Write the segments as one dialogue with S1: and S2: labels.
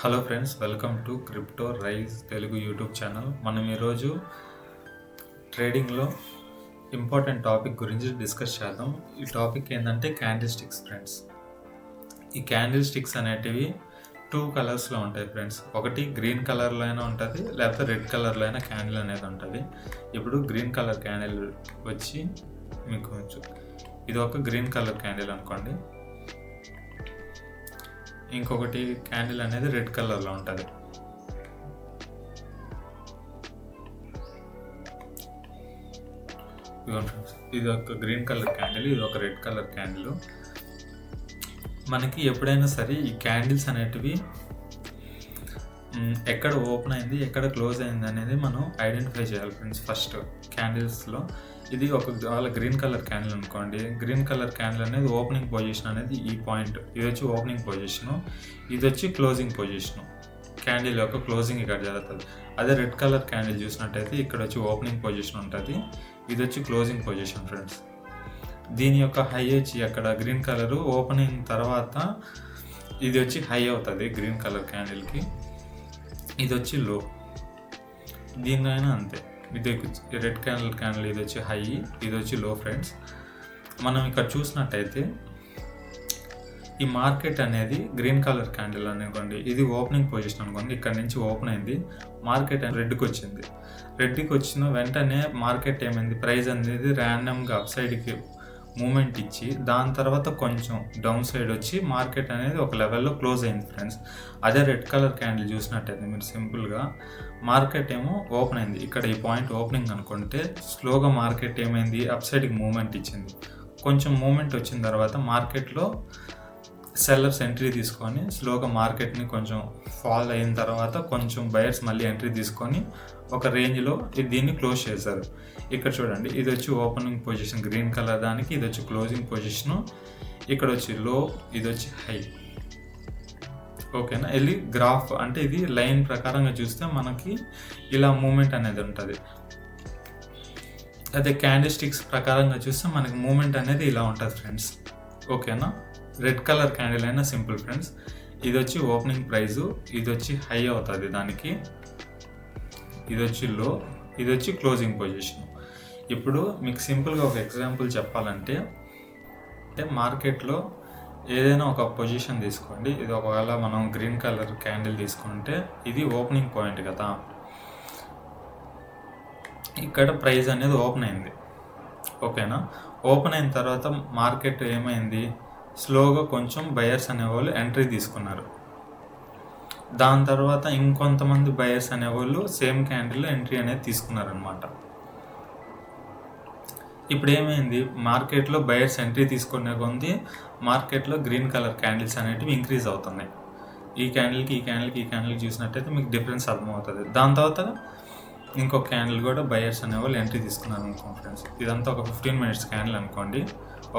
S1: Hello friends, welcome to crypto rise Telugu YouTube channel. మనం ఈరోజు ట్రేడింగ్లో ఇంపార్టెంట్ టాపిక్ గురించి డిస్కస్ చేద్దాం. ఈ టాపిక్ ఏంటంటే క్యాండిల్ స్టిక్స్ ఫ్రెండ్స్. ఈ క్యాండిల్ స్టిక్స్ అనేటివి 2 కలర్స్లో ఉంటాయి ఫ్రెండ్స్. ఒకటి గ్రీన్ కలర్లో అయినా ఉంటుంది, లేకపోతే రెడ్ కలర్లో అయినా క్యాండిల్ అనేది ఉంటుంది. ఇప్పుడు గ్రీన్ కలర్ క్యాండిల్ వచ్చి మీకు ఇది ఒక గ్రీన్ కలర్ క్యాండిల్ అనుకోండి. ఇంకొకటి క్యాండిల్ అనేది రెడ్ కలర్లో ఉంటుంది. ఇది ఒక గ్రీన్ కలర్ క్యాండిల్, ఇది ఒక రెడ్ కలర్ క్యాండిల్. మనకి ఎప్పుడైనా సరే ఈ క్యాండిల్స్ అనేటివి ఎక్కడ ఓపెన్ అయింది, ఎక్కడ క్లోజ్ అయింది అనేది మనం ఐడెంటిఫై చేయాలి ఫ్రెండ్స్. ఫస్ట్ క్యాండిల్స్లో ఇది ఒక గ్రీన్ కలర్ క్యాండిల్ అనుకోండి. గ్రీన్ కలర్ క్యాండిల్ అనేది ఓపెనింగ్ పొజిషన్ అనేది ఈ పాయింట్, ఇది వచ్చి ఓపెనింగ్ పొజిషను, ఇది వచ్చి క్లోజింగ్ పొజిషను. క్యాండిల్ యొక్క క్లోజింగ్ ఇక్కడ జరుగుతుంది. అదే రెడ్ కలర్ క్యాండిల్ చూసినట్టయితే ఇక్కడ వచ్చి ఓపెనింగ్ పొజిషన్ ఉంటుంది, ఇది వచ్చి క్లోజింగ్ పొజిషన్ ఫ్రెండ్స్. దీని యొక్క హై వచ్చి అక్కడ గ్రీన్ కలర్ ఓపెనింగ్ తర్వాత ఇది వచ్చి హై అవుతుంది గ్రీన్ కలర్ క్యాండిల్కి, ఇది వచ్చి లో. దీనికైనా అంతే, ఇది రెడ్ క్యాండిల్ ఇది వచ్చి హై, ఇది వచ్చి లో ఫ్రెండ్స్. మనం ఇక్కడ చూసినట్టయితే ఈ మార్కెట్ అనేది గ్రీన్ కలర్ క్యాండిల్ అనుకోండి, ఇది ఓపెనింగ్ పొజిషన్ అనుకోండి. ఇక్కడ నుంచి ఓపెన్ అయింది, మార్కెట్ రెడ్కి వచ్చింది. రెడ్కి వచ్చిన వెంటనే మార్కెట్ ఏమైంది, ప్రైస్ అనేది ర్యాండమ్గా అప్ సైడ్కి మూమెంట్ ఇచ్చి దాని తర్వాత కొంచెం డౌన్ సైడ్ వచ్చి మార్కెట్ అనేది ఒక లెవెల్లో క్లోజ్ అయింది ఫ్రెండ్స్. అదే రెడ్ కలర్ క్యాండిల్ చూసినట్టయితే మీరు సింపుల్గా మార్కెట్ ఏమో ఓపెన్ అయింది, ఇక్కడ ఈ పాయింట్ ఓపెనింగ్ అనుకుంటే స్లోగా మార్కెట్ ఏమైంది, అప్ సైడ్కి మూమెంట్ ఇచ్చింది. కొంచెం మూమెంట్ వచ్చిన తర్వాత మార్కెట్లో సెల్లర్స్ ఎంట్రీ తీసుకొని స్లోగా మార్కెట్ని కొంచెం ఫాల్ అయిన తర్వాత కొంచెం బయర్స్ మళ్ళీ ఎంట్రీ తీసుకొని ఒక రేంజ్లో దీన్ని క్లోజ్ చేశారు. ఇక్కడ చూడండి, ఇది వచ్చి ఓపెనింగ్ పొజిషన్ గ్రీన్ కలర్ దానికి, ఇది వచ్చి క్లోజింగ్ పొజిషను, ఇక్కడ వచ్చి లో, ఇది వచ్చి హై. ఓకేనా, వెళ్ళి గ్రాఫ్ అంటే ఇది లైన్ ప్రకారంగా చూస్తే మనకి ఇలా మూమెంట్ అనేది ఉంటుంది. అదే క్యాండిల్ స్టిక్స్ ప్రకారంగా చూస్తే మనకి మూమెంట్ అనేది ఇలా ఉంటుంది ఫ్రెండ్స్. ఓకేనా, రెడ్ కలర్ క్యాండిల్ అయినా సింపుల్ ఫ్రెండ్స్. ఇది వచ్చి ఓపెనింగ్ ప్రైజు, ఇది వచ్చి హై అవుతుంది దానికి, ఇది వచ్చి లో, ఇది వచ్చి క్లోజింగ్ పొజిషన్. ఇప్పుడు మీకు సింపుల్గా ఒక ఎగ్జాంపుల్ చెప్పాలంటే, మార్కెట్లో ఏదైనా ఒక పొజిషన్ తీసుకోండి. ఇది ఒకవేళ మనం గ్రీన్ కలర్ క్యాండిల్ తీసుకుంటే ఇది ఓపెనింగ్ పాయింట్ కదా. ఇక్కడ ప్రైస్ అనేది ఓపెన్ అయింది. ఓకేనా, ఓపెన్ అయిన తర్వాత మార్కెట్ ఏమైంది, స్లోగా కొంచెం బయర్స్ అనేవాళ్ళు ఎంట్రీ తీసుకున్నారు. దాని తర్వాత ఇంకొంతమంది బయర్స్ అనేవాళ్ళు సేమ్ క్యాండిల్లో ఎంట్రీ అనేది తీసుకున్నారనమాట. ఇప్పుడు ఏమైంది, మార్కెట్లో బయర్స్ ఎంట్రీ తీసుకునే కొంది మార్కెట్లో గ్రీన్ కలర్ క్యాండిల్స్ అనేటివి ఇంక్రీజ్ అవుతున్నాయి. ఈ క్యాండిల్కి చూసినట్టయితే మీకు డిఫరెన్స్ అర్థమవుతుంది. దాని తర్వాత ఇంకో క్యాండిల్ కూడా బయర్స్ అనేవాళ్ళు ఎంట్రీ తీసుకున్నారు అనుకోండి ఫ్రెండ్స్. ఇదంతా ఒక 15 మినిట్స్ క్యాండిల్ అనుకోండి.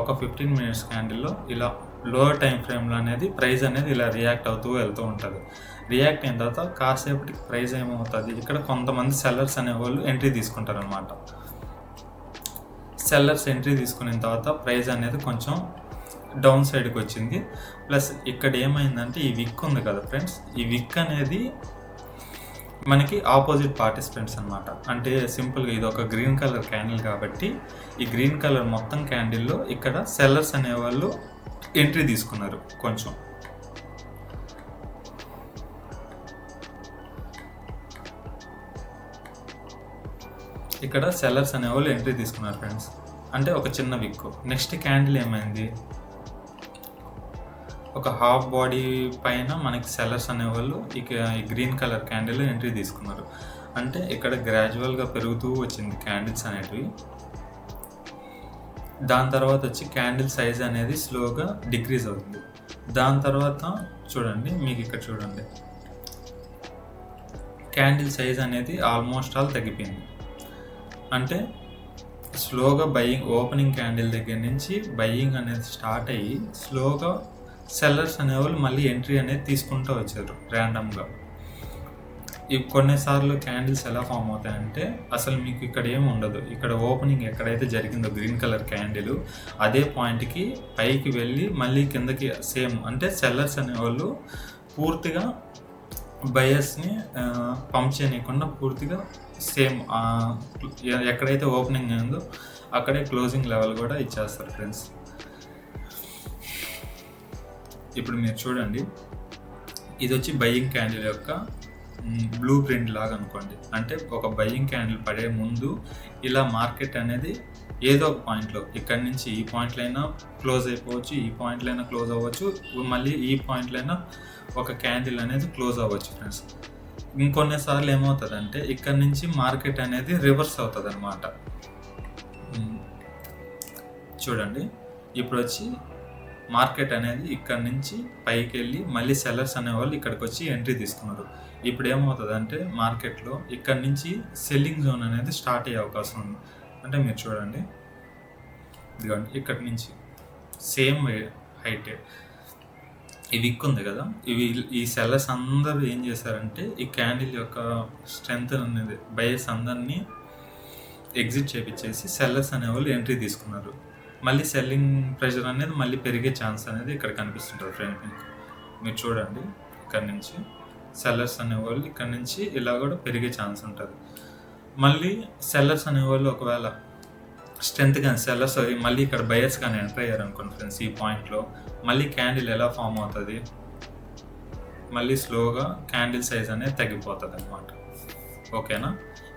S1: ఒక 15 మినిట్స్ క్యాండిల్లో ఇలా లోవర్ టైం ఫ్రేమ్లో అనేది ప్రైస్ అనేది ఇలా రియాక్ట్ అవుతూ వెళ్తూ ఉంటుంది. రియాక్ట్ అయిన తర్వాత కాసేపటికి ప్రైస్ ఏమవుతుంది, ఇక్కడ కొంతమంది సెల్లర్స్ అనేవాళ్ళు ఎంట్రీ తీసుకుంటారు అనమాట. సెల్లర్స్ ఎంట్రీ తీసుకున్న తర్వాత ప్రైస్ అనేది కొంచెం డౌన్ సైడ్కి వచ్చింది. ప్లస్ ఇక్కడ ఏమైందంటే ఈ విక్ ఉంది కదా ఫ్రెండ్స్, ఈ విక్ అనేది మనకి ఆపోజిట్ పార్టిసిపెంట్స్ అనమాట. అంటే సింపుల్గా ఇది ఒక గ్రీన్ కలర్ క్యాండిల్ కాబట్టి ఈ గ్రీన్ కలర్ మొత్తం క్యాండిల్లో ఇక్కడ సెల్లర్స్ అనేవాళ్ళు ఎంట్రీ తీసుకున్నారు. కొంచెం ఇక్కడ సెల్లర్స్ అనేవాళ్ళు ఎంట్రీ తీసుకున్నారు ఫ్రెండ్స్. అంటే ఒక చిన్న విక్. నెక్స్ట్ క్యాండిల్ ఏమైంది, ఒక హాఫ్ బాడీ పైన మనకి సెల్లర్స్ అనేవాళ్ళు ఇక ఈ గ్రీన్ కలర్ క్యాండిల్ ఎంట్రీ తీసుకున్నారు. అంటే ఇక్కడ గ్రాడ్యువల్గా పెరుగుతూ వచ్చింది క్యాండిల్స్ అనేటివి. దాని తర్వాత వచ్చి క్యాండిల్ సైజ్ అనేది స్లోగా డిక్రీజ్ అవుతుంది. దాని తర్వాత చూడండి, మీకు ఇక్కడ చూడండి క్యాండిల్ సైజ్ అనేది ఆల్మోస్ట్ ఆల్ తగ్గిపోయింది. అంటే స్లోగా బయ్యింగ్, ఓపెనింగ్ క్యాండిల్ దగ్గర నుంచి బయ్యింగ్ అనేది స్టార్ట్ అయ్యి స్లోగా సెల్లర్స్ అనేవాళ్ళు మళ్ళీ ఎంట్రీ అనేది తీసుకుంటూ వచ్చారు ర్యాండమ్గా. ఈ కొన్నిసార్లు క్యాండిల్స్ ఎలా ఫామ్ అవుతాయంటే అసలు మీకు ఇక్కడ ఏమి ఉండదు. ఇక్కడ ఓపెనింగ్ ఎక్కడైతే జరిగిందో గ్రీన్ కలర్ క్యాండిల్ అదే పాయింట్కి పైకి వెళ్ళి మళ్ళీ కిందకి సేమ్, అంటే సెల్లర్స్ అనేవాళ్ళు పూర్తిగా బయర్స్ని పంప్ చేయనీయకుండా పూర్తిగా సేమ్ ఎక్కడైతే ఓపెనింగ్ ఉందో అక్కడే క్లోజింగ్ లెవెల్ కూడా ఇచ్చేస్తారు ఫ్రెండ్స్. ఇప్పుడు మీరు చూడండి, ఇది వచ్చి బయ్యింగ్ క్యాండిల్ యొక్క బ్లూ ప్రింట్ లాగా అనుకోండి. అంటే ఒక బయ్యింగ్ క్యాండిల్ పడే ముందు ఇలా మార్కెట్ అనేది ఏదో ఒక పాయింట్లో, ఇక్కడి నుంచి ఈ పాయింట్లో అయినా క్లోజ్ అయిపోవచ్చు, ఈ పాయింట్లో అయినా క్లోజ్ అవ్వచ్చు, మళ్ళీ ఈ పాయింట్లో అయినా ఒక క్యాండిల్ అనేది క్లోజ్ అవ్వచ్చు ఫ్రెండ్స్. ఇంకొన్నిసార్లు ఏమవుతుందంటే ఇక్కడ నుంచి మార్కెట్ అనేది రివర్స్ అవుతుంది అనమాట. చూడండి, ఇప్పుడు వచ్చి మార్కెట్ అనేది ఇక్కడ నుంచి పైకి వెళ్ళి మళ్ళీ సెల్లర్స్ అనేవాళ్ళు ఇక్కడికి వచ్చి ఎంట్రీ తీసుకున్నారు. ఇప్పుడు ఏమవుతుంది అంటే మార్కెట్లో ఇక్కడ నుంచి సెల్లింగ్ జోన్ అనేది స్టార్ట్ అయ్యే అవకాశం ఉంది. అంటే మీరు చూడండి, ఇదిగోండి ఇక్కడ నుంచి సేమ్ హైట్ ఈ విక్ ఉంది కదా, ఈ సెల్లర్స్ అందరూ ఏం చేశారంటే ఈ క్యాండిల్ యొక్క స్ట్రెంత్ అనేది బయర్స్ అందరినీ ఎగ్జిట్ చేపించేసి సెల్లర్స్ అనేవాళ్ళు ఎంట్రీ తీసుకున్నారు. మళ్ళీ సెల్లింగ్ ప్రెషర్ అనేది మళ్ళీ పెరిగే ఛాన్స్ అనేది ఇక్కడ కనిపిస్తుంటుంది ఫ్రెండ్. మీరు చూడండి, ఇక్కడ నుంచి సెల్లర్స్ అనేవాళ్ళు ఇక్కడ నుంచి ఇలా కూడా పెరిగే ఛాన్స్ ఉంటుంది. మళ్ళీ సెల్లర్స్ అనేవాళ్ళు ఒకవేళ స్ట్రెంత్ కానీ సెల్లర్స్ మళ్ళీ ఇక్కడ బయర్స్ కానీ ఎంటర్ అయ్యారు అనుకోండి ఫ్రెండ్స్, ఈ పాయింట్లో మళ్ళీ క్యాండిల్ ఎలా ఫామ్ అవుతుంది, మళ్ళీ స్లోగా క్యాండిల్ సైజ్ అనేది తగ్గిపోతుంది అనమాట. ఓకేనా?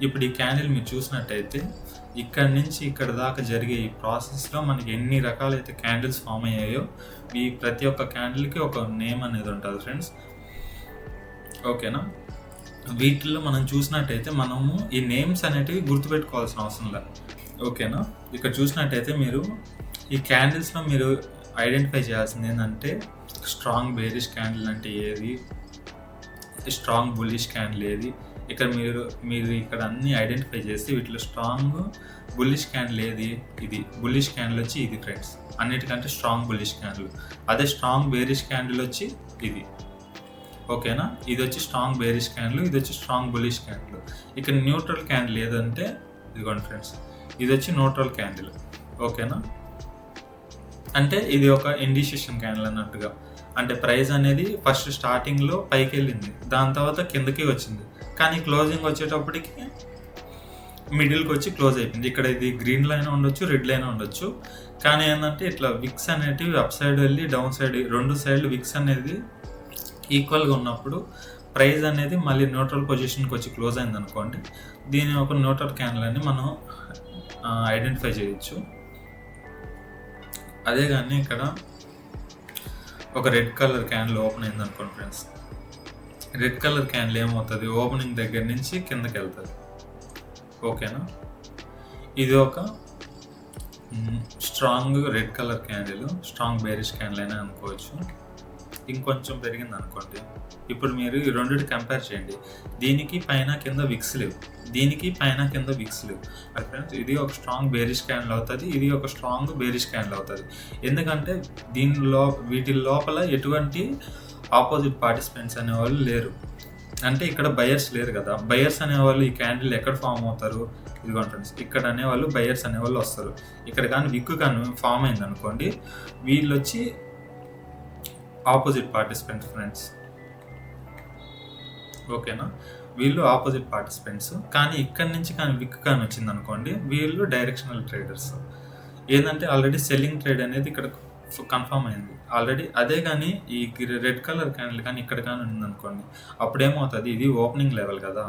S1: ఇప్పుడు ఈ క్యాండిల్ మీరు చూసినట్టయితే ఇక్కడ నుంచి ఇక్కడ దాకా జరిగే ఈ ప్రాసెస్లో మనకి ఎన్ని రకాలైతే క్యాండిల్స్ ఫామ్ అయ్యాయో ఈ ప్రతి ఒక్క క్యాండిల్కి ఒక నేమ్ అనేది ఉంటుంది ఫ్రెండ్స్. ఓకేనా? వీటిల్లో మనం చూసినట్టయితే మనము ఈ నేమ్స్ అనేటివి గుర్తుపెట్టుకోవాల్సిన అవసరం లేదు. ఓకేనా? ఇక్కడ చూసినట్టయితే మీరు ఈ క్యాండిల్స్లో మీరు ఐడెంటిఫై చేయాల్సింది ఏంటంటే స్ట్రాంగ్ బేరిష్ క్యాండిల్ అంటే ఏది, స్ట్రాంగ్ బుల్లిష్ క్యాండిల్ ఏది. ఇక్కడ మీరు ఇక్కడ అన్నీ ఐడెంటిఫై చేసి వీటిలో స్ట్రాంగ్ బుల్లిష్ క్యాండిల్ ఏది, ఇది బుల్లిష్ క్యాండిల్ వచ్చి ఇది ఫ్రెండ్స్, అన్నిటికంటే స్ట్రాంగ్ బుల్లిష్ క్యాండిల్. అదే స్ట్రాంగ్ బేరిష్ క్యాండిల్ వచ్చి ఇది. ఓకేనా? ఇది వచ్చి స్ట్రాంగ్ బేరిష్ క్యాండిల్, ఇది వచ్చి స్ట్రాంగ్ బుల్లిష్ క్యాండిల్. ఇక్కడ న్యూట్రల్ క్యాండిల్ ఏదంటే ఇదిగోండి ఫ్రెండ్స్, ఇది వచ్చి న్యూట్రల్ క్యాండిల్. ఓకేనా? అంటే ఇది ఒక ఇండిసిషన్ క్యాండిల్ అన్నట్టుగా. అంటే ప్రైస్ అనేది ఫస్ట్ స్టార్టింగ్లో పైకి వెళ్ళింది, దాని తర్వాత కిందకి వచ్చింది, కానీ క్లోజింగ్ వచ్చేటప్పటికి మిడిల్కి వచ్చి క్లోజ్ అయిపోయింది. ఇక్కడ ఇది గ్రీన్ లైన్ ఉండొచ్చు, రెడ్ లైన్ ఉండొచ్చు, కానీ ఏంటంటే ఇట్లా విక్స్ అనేటివి అప్ సైడ్ వెళ్ళి డౌన్ సైడ్ రెండు సైడ్లు విక్స్ అనేది ఈక్వల్గా ఉన్నప్పుడు ప్రైస్ అనేది మళ్ళీ న్యూట్రల్ పొజిషన్కి వచ్చి క్లోజ్ అయింది అనుకోండి, దీని ఒక న్యూట్రల్ క్యాండిల్ అని మనం ఐడెంటిఫై చేయొచ్చు. అదే కానీ ఇక్కడ ఒక రెడ్ కలర్ క్యాండిల్ ఓపెన్ అయింది అనుకోండి ఫ్రెండ్స్, రెడ్ కలర్ క్యాండిల్ ఏమవుతుంది, ఓపెనింగ్ దగ్గర నుంచి కిందకి వెళ్తుంది. ఓకేనా? ఇది ఒక strong red colour candle, strong bearish candle అయినా అనుకోవచ్చు. ఇంకొంచెం పెరిగింది అనుకోండి, ఇప్పుడు మీరు ఈ రెండింటి కంపేర్ చేయండి, దీనికి పైన కింద విక్స్ లేవు, దీనికి పైన కింద విక్స్ లేవు. అది ఫ్రెండ్స్ ఇది ఒక స్ట్రాంగ్ బేరిష్ క్యాండిల్ అవుతుంది, ఇది ఒక స్ట్రాంగ్ బేరిష్ క్యాండిల్ అవుతుంది. ఎందుకంటే వీటి లోపల ఎటువంటి ఆపోజిట్ పార్టిసిపెంట్స్ అనేవాళ్ళు లేరు. అంటే ఇక్కడ బయర్స్ లేరు కదా, బయర్స్ అనేవాళ్ళు ఈ క్యాండిల్ ఎక్కడ ఫామ్ అవుతారు, ఇదిగోండి ఫ్రెండ్స్, ఇక్కడ అనేవాళ్ళు బయర్స్ అనేవాళ్ళు వస్తారు. ఇక్కడ కానీ విక్ కానీ ఫామ్ అయింది అనుకోండి, వీళ్ళు వచ్చి ఆపోజిట్ పార్టిసిపెంట్స్ ఫ్రెండ్స్. ఓకేనా? వీళ్ళు ఆపోజిట్ పార్టిసిపెంట్స్, కానీ ఇక్కడి నుంచి కానీ విక్ కానీ వచ్చింది అనుకోండి, వీళ్ళు డైరెక్షనల్ ట్రేడర్స్. ఏంటంటే ఆల్రెడీ సెల్లింగ్ ట్రేడ్ అనేది ఇక్కడ కన్ఫర్మ్ అయింది ఆల్రెడీ. అదే కానీ ఈ రెడ్ కలర్ క్యాండిల్ కానీ ఇక్కడ కానీ ఉందనుకోండి, అప్పుడేమవుతుంది, ఇది ఓపెనింగ్ లెవెల్ కదా,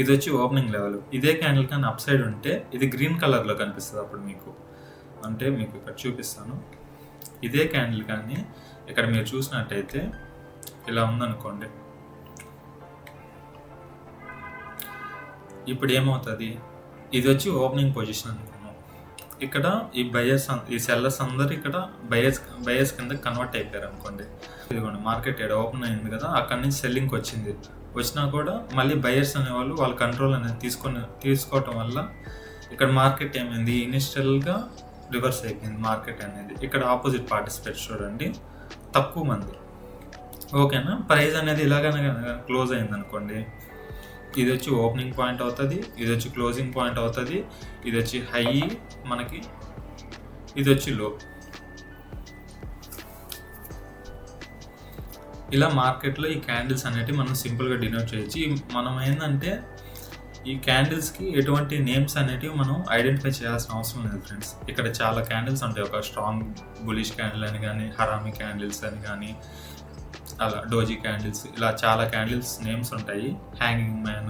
S1: ఇది వచ్చి ఓపెనింగ్ లెవెల్. ఇదే క్యాండిల్ కానీ అప్ సైడ్ ఉంటే ఇది గ్రీన్ కలర్లో కనిపిస్తుంది. అప్పుడు మీకు ఇక్కడ చూపిస్తాను. ఇదే క్యాండిల్ కానీ ఇక్కడ మీరు చూసినట్టయితే ఇలా ఉందనుకోండి, ఇప్పుడు ఏమవుతుంది, ఇది వచ్చి ఓపెనింగ్ పొజిషన్ అనుకున్నాం. ఇక్కడ ఈ బయర్స్ ఈ సెల్లర్స్ అందరూ ఇక్కడ బయర్స్ కింద కన్వర్ట్ అయిపోయారు అనుకోండి. ఇదిగోండి మార్కెట్ ఇక్కడ ఓపెన్ అయింది కదా, అక్కడి నుంచి సెల్లింగ్కి వచ్చినా కూడా మళ్ళీ బయర్స్ అనేవాళ్ళు వాళ్ళ కంట్రోల్ అనేది తీసుకోవటం వల్ల ఇక్కడ మార్కెట్ ఏమైంది, ఇనిషియల్గా రివర్స్ అయిపోయింది మార్కెట్ అనేది. ఇక్కడ ఆపోజిట్ పార్టిసిపేట్స్ చూడండి తక్కువ మంది. ఓకేనా? ప్రైస్ అనేది ఇలాగనే క్లోజ్ అయింది అనుకోండి, ఇది వచ్చి ఓపెనింగ్ పాయింట్ అవుతుంది, ఇది వచ్చి క్లోజింగ్ పాయింట్ అవుతుంది, ఇది వచ్చి హై మనకి, ఇది వచ్చి లో. ఇలా మార్కెట్లో ఈ క్యాండిల్స్ అనేటివి మనం సింపుల్గా డినోట్ చేయొచ్చు. మనం ఏంటంటే ఈ క్యాండిల్స్కి ఎటువంటి నేమ్స్ అనేటివి మనం ఐడెంటిఫై చేయాల్సిన అవసరం లేదు ఫ్రెండ్స్. ఇక్కడ చాలా క్యాండిల్స్ ఉంటాయి. ఒక స్ట్రాంగ్ బులిష్ క్యాండిల్ అని కానీ, హరామి క్యాండిల్స్ అని కానీ, అలా డోజీ క్యాండిల్స్, ఇలా చాలా క్యాండిల్స్ నేమ్స్ ఉంటాయి, హ్యాంగింగ్ మ్యాన్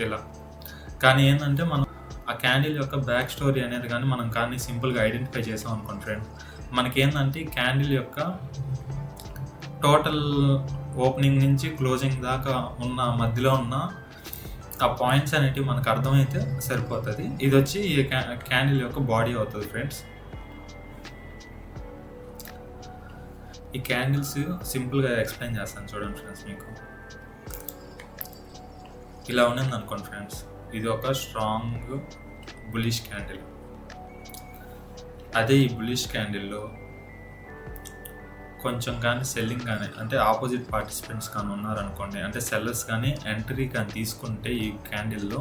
S1: ఇలా. కానీ ఏంటంటే మనం ఆ క్యాండిల్ యొక్క బ్యాక్ స్టోరీ అనేది కానీ మనం కానీ సింపుల్గా ఐడెంటిఫై చేసాం అనుకోండి ఫ్రెండ్స్, మనకేంటంటే ఈ క్యాండిల్ యొక్క టోటల్ ఓపెనింగ్ నుంచి క్లోజింగ్ దాకా ఉన్న మధ్యలో ఉన్న ఆ పాయింట్స్ అనేటివి మనకు అర్థమైతే సరిపోతుంది. ఇది వచ్చి ఈ క్యాండిల్ యొక్క బాడీ అవుతుంది ఫ్రెండ్స్. ఈ క్యాండిల్స్ సింపుల్గా ఎక్స్ప్లెయిన్ చేస్తాను చూడండి ఫ్రెండ్స్. మీకు ఇలా ఉన్నది అనుకోండి ఫ్రెండ్స్, ఇది ఒక స్ట్రాంగ్ బులిష్ క్యాండిల్. అదే ఈ బులిష్ క్యాండిల్లో కొంచెం కానీ సెల్లింగ్ కానీ, అంటే ఆపోజిట్ పార్టిసిపెంట్స్ కానీ ఉన్నారనుకోండి, అంటే సెల్లర్స్ కానీ ఎంట్రీ కానీ తీసుకుంటే ఈ క్యాండిల్లో,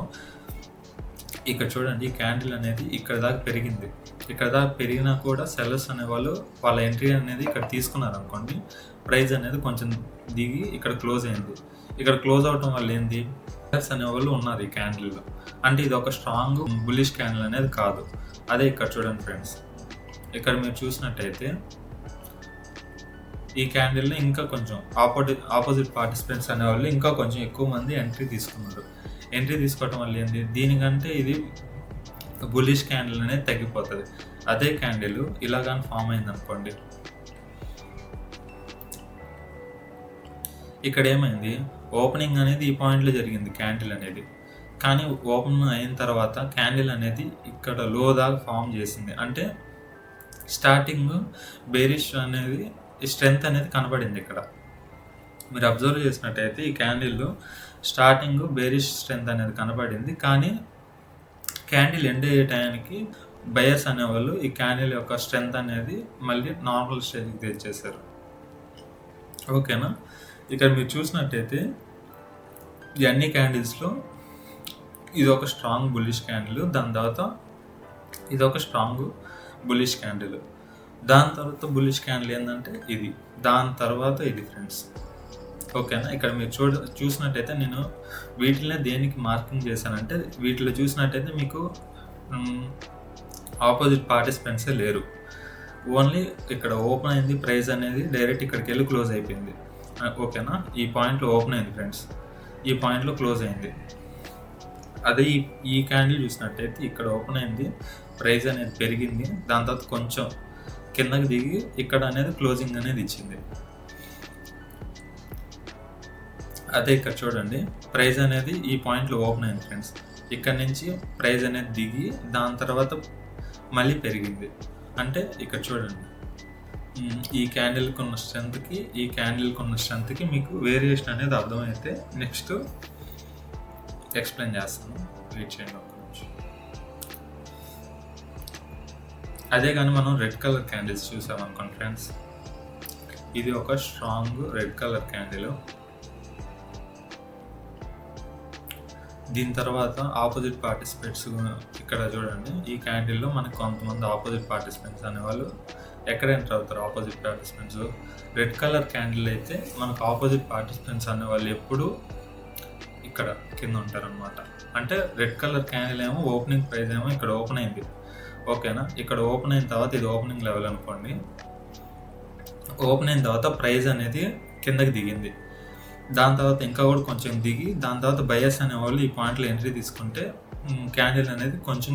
S1: ఇక్కడ చూడండి ఈ క్యాండిల్ అనేది ఇక్కడ దాకా పెరిగింది. ఇక్కడ దాకా పెరిగినా కూడా సెల్లర్స్ అనేవాళ్ళు వాళ్ళ ఎంట్రీ అనేది ఇక్కడ తీసుకున్నారు అనుకోండి, ప్రైస్ అనేది కొంచెం దిగి ఇక్కడ క్లోజ్ అయింది. ఇక్కడ క్లోజ్ అవటం వల్ల ఏంది, సెల్లర్స్ అనేవాళ్ళు ఉన్నారు ఈ క్యాండిల్లో. అంటే ఇది ఒక స్ట్రాంగ్ బులిష్ క్యాండిల్ అనేది కాదు. అదే ఇక్కడ చూడండి ఫ్రెండ్స్, ఇక్కడ మీరు చూసినట్టయితే ఈ క్యాండిల్లో ఇంకా కొంచెం ఆపోజిట్ పార్టిసిపెంట్స్ అనేవాళ్ళు ఇంకా కొంచెం ఎక్కువ మంది ఎంట్రీ తీసుకున్నారు. ఎంట్రీ తీసుకోవటం వల్ల ఏంది, దీనికంటే ఇది బులిష్ క్యాండిల్ అనేది తగ్గిపోతుంది. అదే క్యాండిల్ ఇలా కానీ ఫామ్ అయింది అనుకోండి, ఇక్కడ ఏమైంది, ఓపెనింగ్ అనేది ఈ పాయింట్లో జరిగింది క్యాండిల్ అనేది. కానీ ఓపెన్ అయిన తర్వాత క్యాండిల్ అనేది ఇక్కడ లో దాకా ఫామ్ చేసింది. అంటే స్టార్టింగ్ బేరిష్ అనేది స్ట్రెంగ్త్ అనేది కనబడింది. ఇక్కడ మీరు అబ్జర్వ్ చేసినట్టయితే ఈ క్యాండిల్లో స్టార్టింగ్ బేరిష్ స్ట్రెంగ్త్ అనేది కనబడింది. కానీ క్యాండిల్ ఎండ్ అయ్యే టైంకి బయర్స్ అనేవాళ్ళు ఈ క్యాండిల్ యొక్క స్ట్రెంగ్త్ అనేది మళ్ళీ నార్మల్ స్టేజ్కి తెచ్చేసారు. ఓకేనా. ఇక్కడ మీరు చూసినట్టయితే ఈ అన్ని క్యాండిల్స్లో ఇది ఒక స్ట్రాంగ్ బుల్లిష్ క్యాండిల్, దాని తర్వాత ఇది ఒక స్ట్రాంగ్ బుల్లిష్ క్యాండిల్, దాని తర్వాత బుల్లిష్ క్యాండిల్ ఏంటంటే ఇది, దాని తర్వాత ఇది ఫ్రెండ్స్. ఓకేనా. ఇక్కడ మీరు చూసినట్టయితే నేను వీటినే దేనికి మార్కింగ్ చేశానంటే, వీటిలో చూసినట్టయితే మీకు ఆపోజిట్ పార్టిసిపెంట్సే లేరు. ఓన్లీ ఇక్కడ ఓపెన్ అయింది, ప్రైస్ అనేది డైరెక్ట్ ఇక్కడికి వెళ్ళి క్లోజ్ అయిపోయింది. ఓకేనా. ఈ పాయింట్లో ఓపెన్ అయింది ఫ్రెండ్స్, ఈ పాయింట్లో క్లోజ్ అయింది. అదే ఈ క్యాండిల్ చూసినట్టయితే ఇక్కడ ఓపెన్ అయింది, ప్రైస్ అనేది పెరిగింది, దాని తర్వాత కొంచెం కిందకి దిగి ఇక్కడ అనేది క్లోజింగ్ అనేది ఇచ్చింది. అదే ఇక్కడ చూడండి, ప్రైస్ అనేది ఈ పాయింట్లో ఓపెన్ అయింది ఫ్రెండ్స్, ఇక్కడ నుంచి ప్రైస్ అనేది దిగి దాని తర్వాత మళ్ళీ పెరిగింది. అంటే ఇక్కడ చూడండి, ఈ క్యాండిల్కి ఉన్న స్ట్రెంత్కి ఈ క్యాండిల్కి ఉన్న స్ట్రెంత్కి మీకు వేరియేషన్ అనేది అర్థమైతే నెక్స్ట్ ఎక్స్ప్లెయిన్ చేస్తాను, వెయిట్ చేయండి ఒక నిమిషం. అదే కానీ మనం రెడ్ కలర్ క్యాండిల్స్ చూసామనుకోండి ఫ్రెండ్స్, ఇది ఒక స్ట్రాంగ్ రెడ్ కలర్ క్యాండిల్. దీని తర్వాత ఆపోజిట్ పార్టిసిపెంట్స్ ఇక్కడ చూడండి, ఈ క్యాండిల్లో మనకు కొంతమంది ఆపోజిట్ పార్టిసిపెంట్స్ అనేవాళ్ళు ఎక్కడ ఎంటర్ అవుతారు. Opposite participants red colour candle అయితే మనకు ఆపోజిట్ పార్టిసిపెంట్స్ అనేవాళ్ళు ఎప్పుడు ఇక్కడ కింద ఉంటారనమాట. అంటే రెడ్ కలర్ క్యాండిల్ ఏమో ఓపెనింగ్ ప్రైస్ ఏమో ఇక్కడ ఓపెన్ అయింది. ఓకేనా. ఇక్కడ ఓపెన్ అయిన తర్వాత ఇది ఓపెనింగ్ లెవెల్ అనుకోండి, ఓపెన్ అయిన తర్వాత ప్రైస్ అనేది కిందకి దిగింది, దాని తర్వాత ఇంకా కూడా కొంచెం దిగి దాని తర్వాత బయర్స్ అనేవాళ్ళు ఈ పాయింట్లో ఎంట్రీ తీసుకుంటే క్యాండిల్ అనేది కొంచెం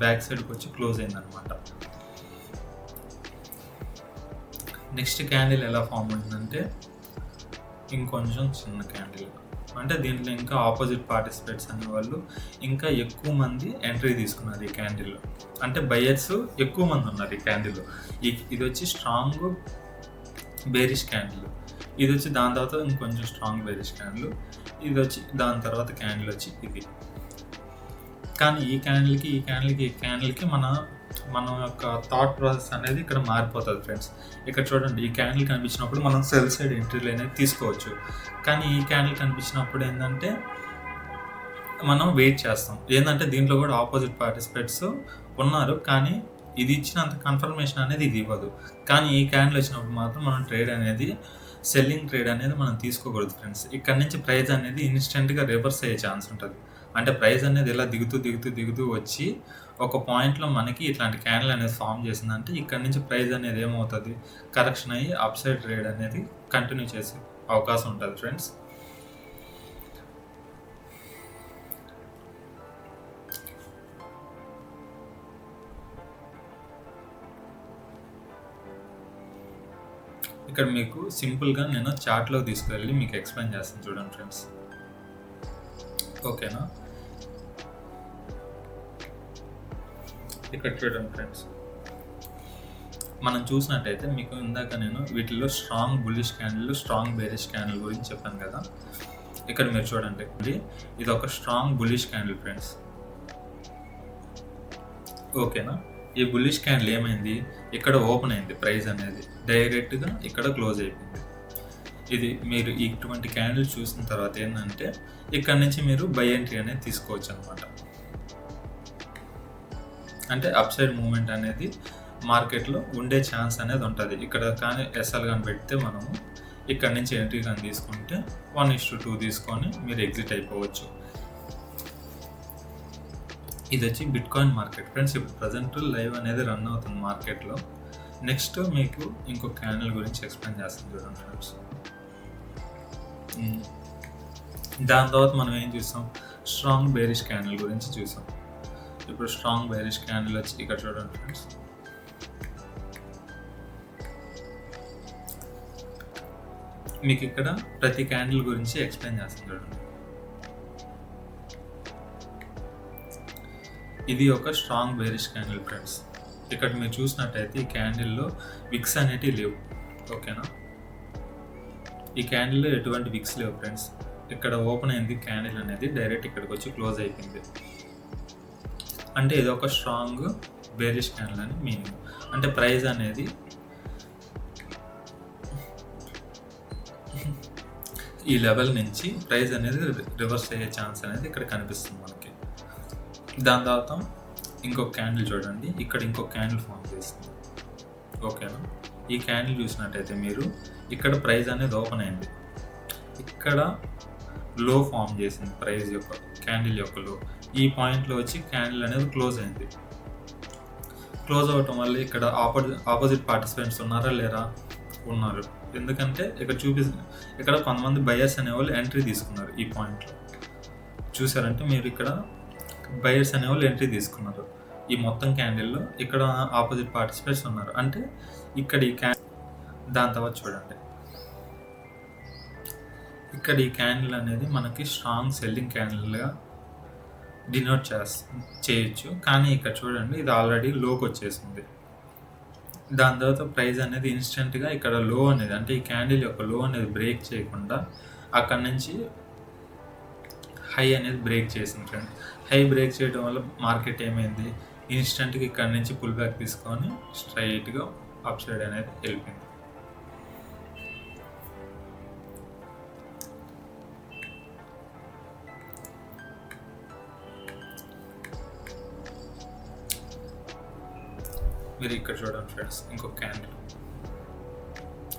S1: బ్యాక్ సైడ్కి వచ్చి క్లోజ్ అయిందనమాట. నెక్స్ట్ క్యాండిల్ ఎలా ఫామ్ అయిందంటే ఇంకొంచెం చిన్న క్యాండిల్, అంటే దీంట్లో ఇంకా ఆపోజిట్ పార్టిసిపేట్స్ అనేవాళ్ళు ఇంకా ఎక్కువ మంది ఎంట్రీ తీసుకున్నారు ఈ క్యాండిల్లో. అంటే బయర్స్ ఎక్కువ మంది ఉన్నారు ఈ క్యాండిల్లో. ఇది వచ్చి స్ట్రాంగ్ బేరిష్ క్యాండిల్, ఇది వచ్చి దాని తర్వాత ఇంకొంచెం స్ట్రాంగ్ బేరిష్ క్యాండిల్, ఇది వచ్చి దాని తర్వాత క్యాండిల్ వచ్చి ఇది. కానీ ఈ క్యాండిల్కి మన యొక్క థాట్ ప్రాసెస్ అనేది ఇక్కడ మారిపోతుంది ఫ్రెండ్స్. ఇక్కడ చూడండి, ఈ క్యాండిల్ కనిపించినప్పుడు మనం సెల్ సైడ్ ఎంట్రీలు అనేది తీసుకోవచ్చు. కానీ ఈ క్యాండిల్ కనిపించినప్పుడు ఏంటంటే మనం వెయిట్ చేస్తాం. ఏంటంటే దీంట్లో కూడా ఆపోజిట్ పార్టిసిపేట్స్ ఉన్నారు, కానీ ఇది ఇచ్చినంత కన్ఫర్మేషన్ అనేది ఇది ఇవ్వదు. కానీ ఈ క్యాండిల్ వచ్చినప్పుడు మాత్రం మనం ట్రేడ్ అనేది సెల్లింగ్ ట్రేడ్ అనేది మనం తీసుకోకూడదు ఫ్రెండ్స్. ఇక్కడ నుంచి ప్రైస్ అనేది ఇన్స్టెంట్‌గా రివర్స్ అయ్యే ఛాన్స్ ఉంటది. అంటే ప్రైస్ అనేది ఇలా దిగుతూ వచ్చి ఒక పాయింట్‌లో మనకి ఇట్లాంటి క్యాండిల్ అనేది ఫార్మ్ చేసిందంటే ఇక్కడ నుంచి ప్రైస్ అనేది ఏమవుతది, కరెక్షన్ అయ్యి అప్ సైడ్ ట్రేడ్ అనేది కంటిన్యూ చేసే అవకాశం ఉంటది ఫ్రెండ్స్. ఇక్కడ మీకు సింపుల్‌గా నేను చార్ట్‌లోకి తీసుకెళ్ళి మీకు ఎక్స్‌ప్లెయిన్ చేస్తాను చూడండి ఫ్రెండ్స్. ఓకేనా? ఇక్కడ చూడండి ఫ్రెండ్స్. మనం చూసినట్టయితే మీకు ఇందాక నేను వీటిల్లో strong bullish candle, strong bearish candle గురించి చెప్పాను కదా. ఇక్కడ మీరు చూడండి, ఇది ఒక స్ట్రాంగ్ బుల్లిష్ క్యాండిల్ ఫ్రెండ్స్. ఓకేనా? ఈ బుల్లిష్ క్యాండిల్ ఏమైంది, ఇక్కడ ఓపెన్ అయింది, ప్రైస్ అనేది డైరెక్ట్గా ఇక్కడ క్లోజ్ అయిపోయింది. ఇది మీరు ఇటువంటి క్యాండిల్ చూసిన తర్వాత ఏంటంటే ఇక్కడ నుంచి మీరు బై ఎంట్రీ అనేది తీసుకోవచ్చు అనమాట. అంటే అప్ సైడ్ మూమెంట్ అనేది మార్కెట్లో ఉండే ఛాన్స్ అనేది ఉంటుంది. ఇక్కడ కానీ ఎస్ఎల్ కానీ పెడితే మనము ఇక్కడ నుంచి ఎంట్రీ కానీ తీసుకుంటే 1:2 తీసుకొని మీరు ఎగ్జిట్ అయిపోవచ్చు. ఇది వచ్చి బిట్కాయిన్ మార్కెట్ ఫ్రెండ్స్. ఇప్పుడు ప్రజెంట్ లైవ్ అనేది రన్ అవుతుంది మార్కెట్లో. నెక్స్ట్ మీకు ఇంకో క్యాండిల్ గురించి ఎక్స్ప్లెయిన్ చేస్తాను చూడండి ఫ్రెండ్స్. దాని తర్వాత మనం ఏం చూసాం, స్ట్రాంగ్ బేరిష్ క్యాండిల్ గురించి చూసాం. ఇప్పుడు స్ట్రాంగ్ బేరిష్ క్యాండిల్ వచ్చి ఇక్కడ చూడండి ఫ్రెండ్స్. మీకు ఇక్కడ ప్రతి క్యాండిల్ గురించి ఎక్స్ప్లెయిన్ చేస్తాను చూడండి. ఇది ఒక స్ట్రాంగ్ బేరిష్ క్యాండిల్ ఫ్రెండ్స్. ఇక్కడ మీరు చూసినట్టయితే ఈ క్యాండిల్లో విక్స్ అనేటివి లేవు. ఓకేనా? ఈ క్యాండిల్లో ఎటువంటి విక్స్ లేవు ఫ్రెండ్స్. ఇక్కడ ఓపెన్ అయింది క్యాండిల్ అనేది, డైరెక్ట్ ఇక్కడికి వచ్చి క్లోజ్ అయిపోయింది. అంటే ఇది ఒక స్ట్రాంగ్ బేరిష్ క్యాండిల్ అని మీనింగ్. అంటే ప్రైస్ అనేది ఈ లెవెల్ నుంచి ప్రైస్ అనేది రివర్స్ అయ్యే ఛాన్స్ అనేది ఇక్కడ కనిపిస్తుంది మనకి. దాని తర్వాత ఇంకొక క్యాండిల్ చూడండి, ఇక్కడ ఇంకొక క్యాండిల్ ఫామ్ చేస్తుంది. ఓకేనా? ఈ క్యాండిల్ చూసినట్టయితే మీరు ఇక్కడ ప్రైస్ అనేది ఓపెన్ అయింది, ఇక్కడ లో ఫామ్ చేసింది, ప్రైస్ యొక్క క్యాండిల్ యొక్క లో. ఈ పాయింట్లో వచ్చి క్యాండిల్ అనేది క్లోజ్ అయింది. క్లోజ్ అవ్వటం వల్ల ఇక్కడ ఆపోజిట్ పార్టిసిపెంట్స్ ఉన్నారా లేరా? ఉన్నారు. ఎందుకంటే ఇక్కడ కొంతమంది బయర్స్ అనేవాళ్ళు ఎంట్రీ తీసుకున్నారు. ఈ పాయింట్లో చూసారంటే మీరు ఇక్కడ బయర్స్ అనేవాళ్ళు ఎంట్రీ తీసుకున్నారు. ఈ మొత్తం క్యాండిల్లో ఇక్కడ ఆపోజిట్ పార్టిసిపెంట్స్ ఉన్నారు. అంటే ఇక్కడ ఈ దాని తర్వాత చూడండి, ఇక్కడ ఈ క్యాండిల్ అనేది మనకి స్ట్రాంగ్ సెల్లింగ్ క్యాండిల్గా డినోట్ చేయొచ్చు. కానీ ఇక్కడ చూడండి, ఇది ఆల్రెడీ లోకి వచ్చేసింది. దాని తర్వాత ప్రైస్ అనేది ఇన్స్టెంట్గా ఇక్కడ లో అనేది, అంటే ఈ క్యాండిల్ యొక్క లో అనేది బ్రేక్ చేయకుండా అక్కడ నుంచి హై అనేది బ్రేక్ చేసింది ఫ్రెండ్. హై బ్రేక్ చేయడం వల్ల మార్కెట్ ఏమైంది, ఇన్స్టెంట్గా ఇక్కడ నుంచి పుల్ బ్యాక్ తీసుకొని స్ట్రైట్గా అప్ సైడ్ అనేది వెళ్ళిపోయింది. మీరు ఇక్కడ చూడండి ఫ్రెండ్స్, ఇంకొక క్యాండిల్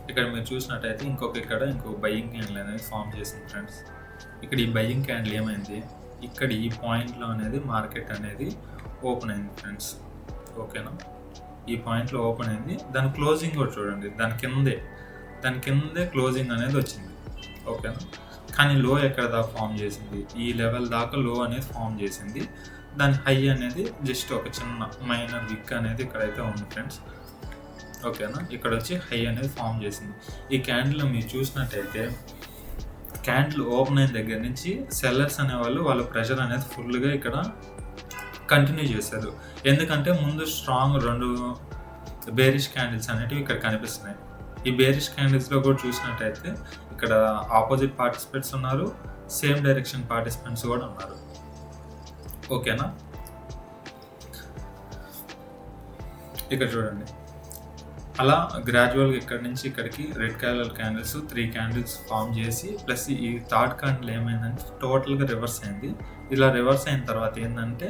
S1: ఇక్కడ మీరు చూసినట్టయితే ఇంకో బయ్యింగ్ క్యాండిల్ అనేది ఫామ్ చేసింది ఫ్రెండ్స్. ఇక్కడ ఈ బయ్యింగ్ క్యాండిల్ ఏమైంది, ఇక్కడ ఈ పాయింట్లో అనేది మార్కెట్ అనేది ఓపెన్ అయింది ఫ్రెండ్స్. ఓకేనా? ఈ పాయింట్లో ఓపెన్ అయింది. దాని క్లోజింగ్ కూడా చూడండి, దాని కిందే క్లోజింగ్ అనేది వచ్చింది. ఓకేనా? కానీ లో ఎక్కడ దాకా ఫామ్ చేసింది, ఈ లెవెల్ దాకా లో అనేది ఫామ్ చేసింది. దాని హై అనేది జస్ట్ ఒక చిన్న మైనర్ విక్ అనేది ఇక్కడైతే ఉంది ఫ్రెండ్స్. ఓకేనా? ఇక్కడ వచ్చి హై అనేది ఫామ్ చేసింది. ఈ క్యాండిల్ మీరు చూసినట్టయితే క్యాండిల్ ఓపెన్ అయిన దగ్గర నుంచి సెల్లర్స్ అనేవాళ్ళు వాళ్ళ ప్రెషర్ అనేది ఫుల్గా ఇక్కడ కంటిన్యూ చేశారు. ఎందుకంటే ముందు స్ట్రాంగ్ 2 బేరిష్ క్యాండిల్స్ అనేటివి ఇక్కడ కనిపిస్తున్నాయి. ఈ బేరిష్ క్యాండిల్స్లో కూడా చూసినట్టయితే ఇక్కడ ఆపోజిట్ పార్టిసిపెంట్స్ ఉన్నారు, సేమ్ డైరెక్షన్ పార్టిసిపెంట్స్ కూడా ఉన్నారు. ఓకేనా? ఇక్కడ చూడండి, అలా గ్రాడ్యువల్గా ఇక్కడ నుంచి ఇక్కడికి red colour candles 3 candles form చేసి ప్లస్ ఈ థర్డ్ క్యాండిల్ ఏమైందంటే టోటల్గా రివర్స్ అయింది. ఇలా రివర్స్ అయిన తర్వాత ఏంటంటే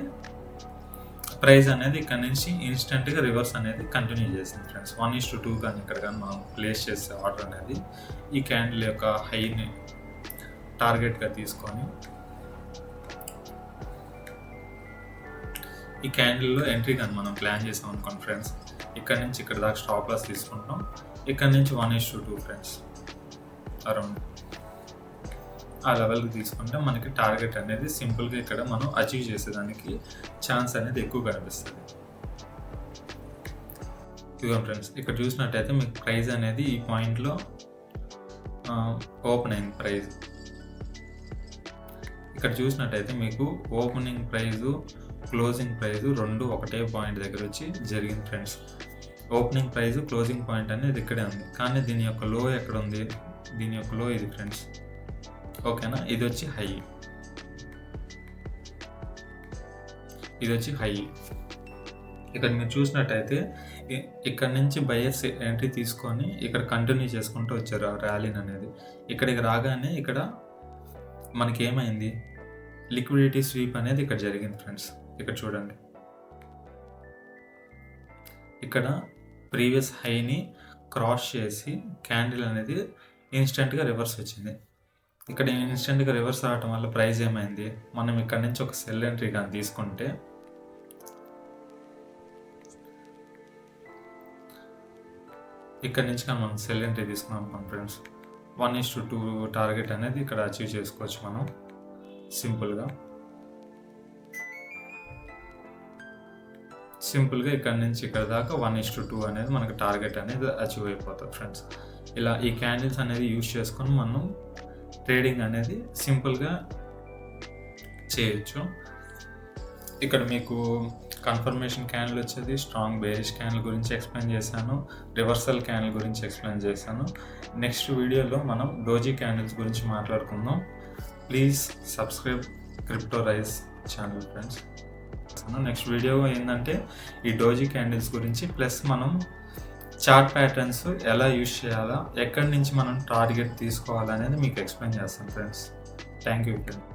S1: ప్రైస్ అనేది ఇక్కడ నుంచి ఇన్స్టెంట్గా రివర్స్ అనేది కంటిన్యూ చేసింది ఫ్రెండ్స్. 1:2 కానీ ఇక్కడ కానీ మనం ప్లేస్ చేసే ఆర్డర్ అనేది ఈ క్యాండిల్ యొక్క హైని టార్గెట్గా తీసుకొని ఈ క్యాండిల్లో ఎంట్రీ కానీ మనం ప్లాన్ చేసాం అనుకోండి ఫ్రెండ్స్, ఇక్కడ నుంచి ఇక్కడ దాకా స్టాప్ లాస్ తీసుకుంటాం. ఇక్కడ నుంచి 1:2 ఫ్రెండ్స్ అరౌండ్ ఆ లెవెల్కి తీసుకుంటే మనకి టార్గెట్ అనేది సింపుల్గా ఇక్కడ మనం అచీవ్ చేసేదానికి ఛాన్స్ అనేది ఎక్కువ కనిపిస్తుంది. ఇదిగో ఫ్రెండ్స్, ఇక్కడ చూసినట్టయితే మీకు ప్రైస్ అనేది ఈ పాయింట్లో ఓపెన్ అయింది. ప్రైస్ ఇక్కడ చూసినట్టయితే మీకు ఓపెనింగ్ ప్రైజు క్లోజింగ్ ప్రైజు రెండు ఒకటే పాయింట్ దగ్గర వచ్చి జరిగింది friends. Opening price closing point అనేది ఇక్కడే ఉంది, కానీ దీని యొక్క లో ఎక్కడ ఉంది? దీని యొక్క లో ఇది ఫ్రెండ్స్, ఓకేనా. ఇది వచ్చి హై, ఇది వచ్చి హై. ఇక్కడ మీరు చూసినట్టయితే ఇక్కడ నుంచి బయర్స్ ఎంట్రీ తీసుకొని ఇక్కడ కంటిన్యూ చేసుకుంటూ వచ్చారు ఆ ర్యాలీని అనేది. ఇక్కడికి రాగానే ఇక్కడ మనకి ఏమైంది? లిక్విడిటీ స్వీప్ అనేది ఇక్కడ జరిగింది ఫ్రెండ్స్. ఇక్కడ చూడండి, ఇక్కడ ప్రీవియస్ హైని క్రాస్ చేసి క్యాండిల్ అనేది ఇన్స్టెంట్గా రివర్స్ వచ్చింది. ఇక్కడ ఇన్స్టెంట్గా రివర్స్ అవడం వల్ల ప్రైస్ ఏమైంది? మనం ఇక్కడ నుంచి ఒక సెల్ ఎంట్రీ కానీ తీసుకుంటే ఇక్కడ నుంచి కానీ మనం సెల్ ఎంట్రీ తీసుకున్నాం ఫ్రెండ్స్, 1:2 టార్గెట్ అనేది ఇక్కడ అచీవ్ చేసుకోవచ్చు మనం సింపుల్గా ఇక్కడ నుంచి ఇక్కడ దాకా 1:2 అనేది మనకు టార్గెట్ అనేది అచీవ్ అయిపోతుంది ఫ్రెండ్స్. ఇలా ఈ క్యాండిల్స్ అనేది యూజ్ చేసుకొని మనం ట్రేడింగ్ అనేది సింపుల్గా చేయొచ్చు. ఇక్కడ మీకు కన్ఫర్మేషన్ క్యాండిల్ వచ్చేది, స్ట్రాంగ్ బేరిష్ క్యాండిల్ గురించి ఎక్స్ప్లెయిన్ చేశాను, రివర్సల్ క్యాండిల్ గురించి ఎక్స్ప్లెయిన్ చేశాను. నెక్స్ట్ వీడియోలో మనం డోజీ క్యాండిల్స్ గురించి మాట్లాడుకుందాం. Please subscribe crypto rise channel friends. Next video ఏంటంటే ఈ డోజీ క్యాండిల్స్ గురించి, ప్లస్ మనం చార్ట్ ప్యాటర్న్స్ ఎలా యూజ్ చేయాలా, ఎక్కడి నుంచి మనం టార్గెట్ తీసుకోవాలనేది మీకు ఎక్స్ప్లెయిన్ చేస్తాను ఫ్రెండ్స్. Thank you friends.